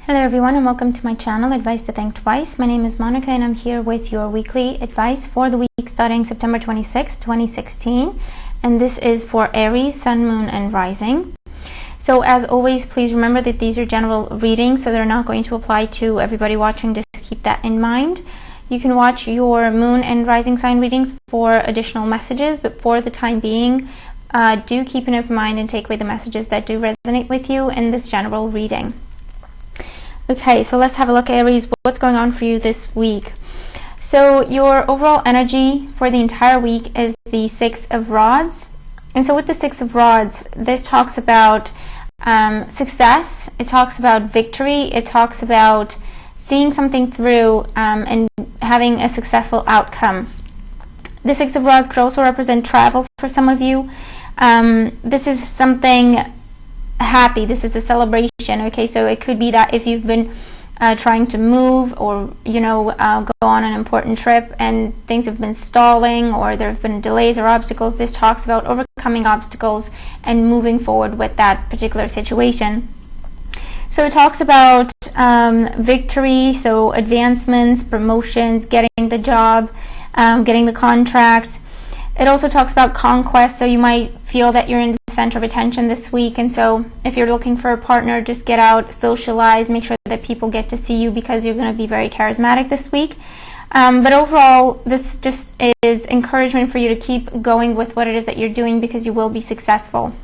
Hello everyone and welcome to my channel, Advice to Think Twice. My name is Monica and I'm here with your weekly advice for the week starting September 26, 2016. And this is for Aries, Sun, Moon, and Rising. So as always, please remember that these are general readings, so they're not going to apply to everybody watching. Just keep that in mind. You can watch your Moon and Rising sign readings for additional messages, but for the time being, do keep an open mind and take away the messages that do resonate with you in this general reading. Okay, so let's have a look, Aries, what's going on for you this week. So your overall energy for the entire week is the Six of Rods. And so with the Six of Rods, this talks about success, it talks about victory, it talks about seeing something through and having a successful outcome. The Six of Rods could also represent travel for some of you. This is something happy, this is a celebration. Okay, so it could be that if you've been trying to move or go on an important trip and things have been stalling or there have been delays or obstacles, this talks about overcoming obstacles and moving forward with that particular situation. So it talks about victory, so advancements, promotions, getting the job, getting the contract. It also talks about conquest, so you might feel that you're in the center of attention this week, and so if you're looking for a partner, just get out, socialize, make sure that people get to see you because you're going to be very charismatic this week. But overall, this just is encouragement for you to keep going with what it is that you're doing because you will be successful.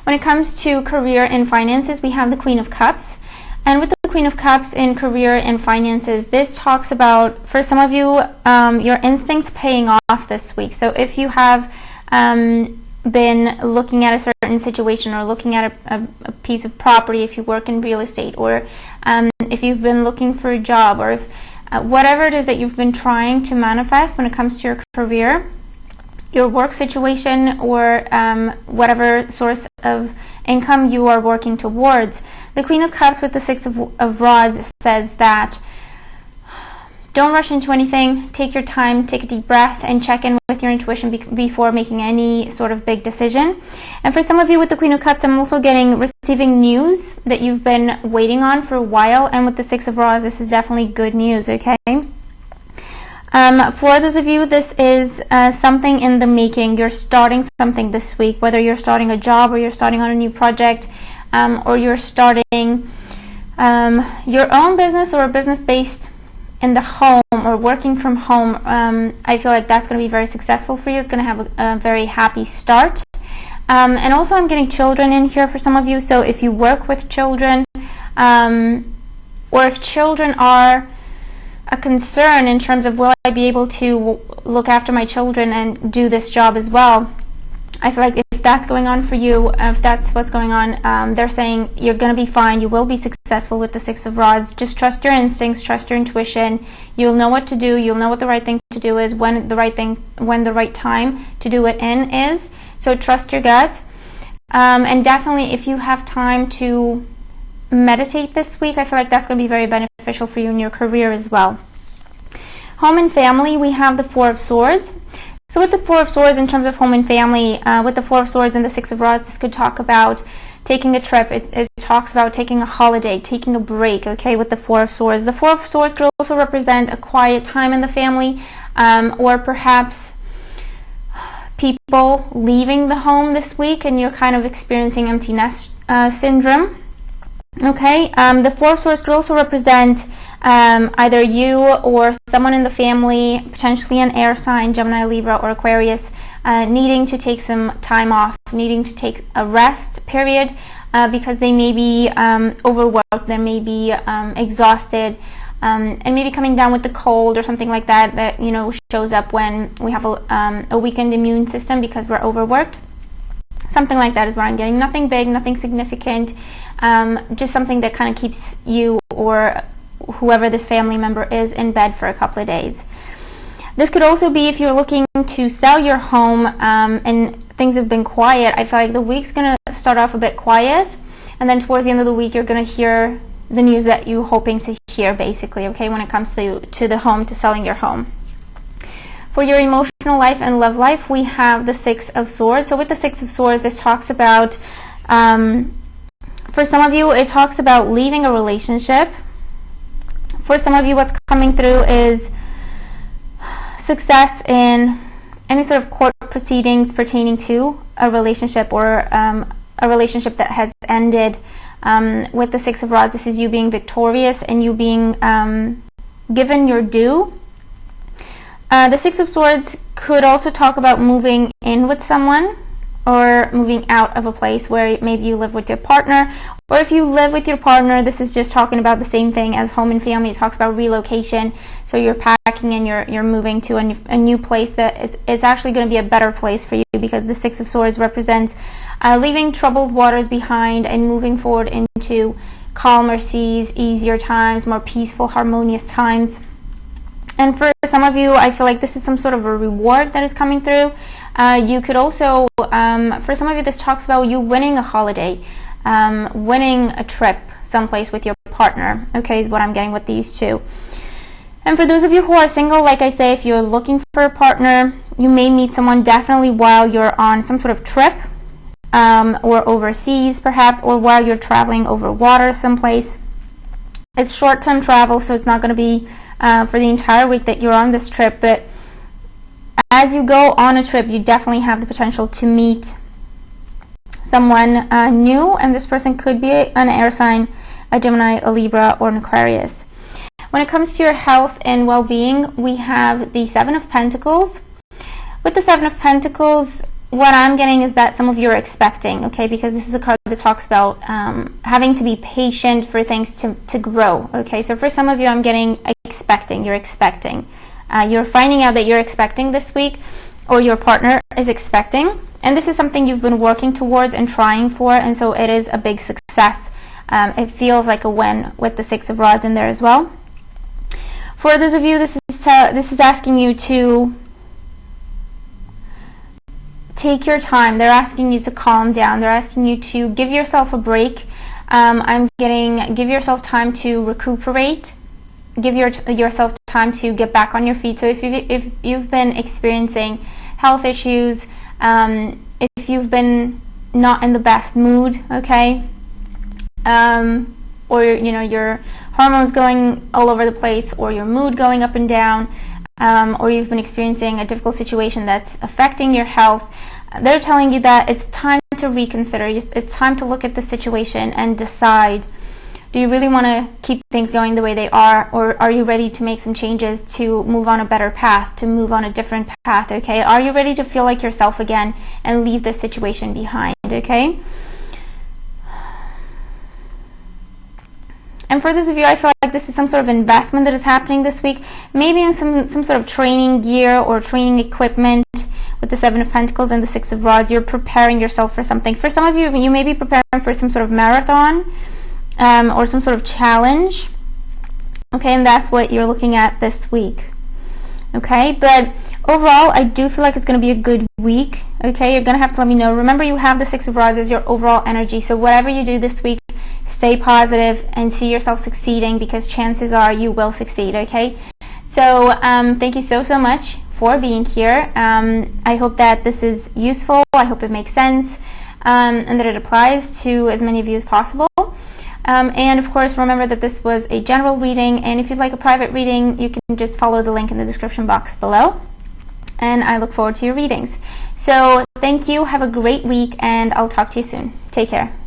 When it comes to career and finances, we have the Queen of Cups. And with the Queen of Cups in career and finances, this talks about, for some of you, your instincts paying off this week. So if you have been looking at a certain situation or looking at a piece of property, if you work in real estate, or if you've been looking for a job, or if whatever it is that you've been trying to manifest when it comes to your career, your work situation, or whatever source of income you are working towards. The Queen of Cups with the Six of Rods says that don't rush into anything, take your time, take a deep breath, and check in with your intuition before making any sort of big decision. And for some of you with the Queen of Cups, I'm also receiving news that you've been waiting on for a while, and with the Six of Rods, this is definitely good news, okay? For those of you, this is something in the making. You're starting something this week, whether you're starting a job or you're starting on a new project, or you're starting your own business or a business based in the home or working from home. I feel like that's going to be very successful for you. It's going to have a very happy start. And also I'm getting children in here for some of you. So if you work with children, or if children are a concern in terms of will I be able to look after my children and do this job as well, I feel like if that's going on for you, if that's what's going on, they're saying you're going to be fine, you will be successful with the Six of Rods. Just trust your instincts, trust your intuition. You'll know what to do, you'll know what the right thing to do is, when the right time to do it in is. So trust your gut. And definitely if you have time to meditate this week, I feel like that's going to be very beneficial for you in your career as well. Home and family, we have the Four of Swords. So with the Four of Swords, in terms of home and family, with the Four of Swords and the Six of Rods, this could talk about taking a trip. It talks about taking a holiday, taking a break, okay, with the Four of Swords. The Four of Swords could also represent a quiet time in the family, or perhaps people leaving the home this week and you're kind of experiencing empty nest syndrome. Okay, the Four of Swords could also represent either you or someone in the family, potentially an air sign, Gemini, Libra, or Aquarius, needing to take some time off, needing to take a rest period because they may be overworked, they may be exhausted, and maybe coming down with the cold or something like that shows up when we have a weakened immune system because we're overworked. Something like that is what I'm getting. Nothing big, nothing significant, just something that kind of keeps you or whoever this family member is in bed for a couple of days. This could also be if you're looking to sell your home and things have been quiet. I feel like the week's going to start off a bit quiet, and then towards the end of the week you're going to hear the news that you're hoping to hear, basically, okay, when it comes to the home, to selling your home. For your emotional life and love life, we have the Six of Swords. So with the Six of Swords, this talks about For some of you, it talks about leaving a relationship. For some of you, what's coming through is success in any sort of court proceedings pertaining to a relationship, or a relationship that has ended. With the Six of Rods, this is you being victorious and you being given your due. The Six of Swords could also talk about moving in with someone, or moving out of a place where maybe you live with your partner. Or if you live with your partner, this is just talking about the same thing as home and family. It talks about relocation. So you're packing and you're moving to a new place that it's actually going to be a better place for you, because the Six of Swords represents leaving troubled waters behind and moving forward into calmer seas, easier times, more peaceful, harmonious times. And for some of you, I feel like this is some sort of a reward that is coming through. You could also, for some of you, this talks about you winning a holiday, winning a trip someplace with your partner, okay, is what I'm getting with these two. And for those of you who are single, like I say, if you're looking for a partner, you may meet someone definitely while you're on some sort of trip, or overseas perhaps, or while you're traveling over water someplace. It's short-term travel, so it's not going to be for the entire week that you're on this trip, but as you go on a trip, you definitely have the potential to meet someone new, and this person could be an air sign, a Gemini, a Libra, or an Aquarius. When it comes to your health and well-being, we have the Seven of Pentacles. With the Seven of Pentacles, what I'm getting is that some of you are expecting, okay, because this is a card that talks about having to be patient for things to grow, okay. So for some of you, I'm getting expecting. You're expecting. You're finding out that you're expecting this week, or your partner is expecting, and this is something you've been working towards and trying for, and so it is a big success. It feels like a win with the Six of Rods in there as well. For those of you, this is asking you to take your time. They're asking you to calm down. They're asking you to give yourself a break. I'm getting give yourself time to recuperate. Give yourself time to get back on your feet. So if you've been experiencing health issues, if you've been not in the best mood, okay, or your hormones going all over the place, or your mood going up and down, or you've been experiencing a difficult situation that's affecting your health, they're telling you that it's time to reconsider. It's time to look at the situation and decide, do you really want to keep things going the way they are, or are you ready to make some changes to move on a better path, to move on a different path, okay? Are you ready to feel like yourself again and leave this situation behind, okay? And for those of you, I feel like this is some sort of investment that is happening this week, maybe in some sort of training gear or training equipment. With the Seven of Pentacles and the Six of Rods, you're preparing yourself for something. For some of you, you may be preparing for some sort of marathon, or some sort of challenge, okay, and that's what you're looking at this week, okay. But overall, I do feel like it's going to be a good week, okay. You're going to have to let me know. Remember, you have the Six of Rods as your overall energy, so whatever you do this week, stay positive and see yourself succeeding, because chances are you will succeed, okay. So thank you so much for being here. I hope that this is useful. I hope it makes sense, and that it applies to as many of you as possible. And of course, remember that this was a general reading, and if you'd like a private reading, you can just follow the link in the description box below, and I look forward to your readings. So thank you, have a great week, and I'll talk to you soon. Take care.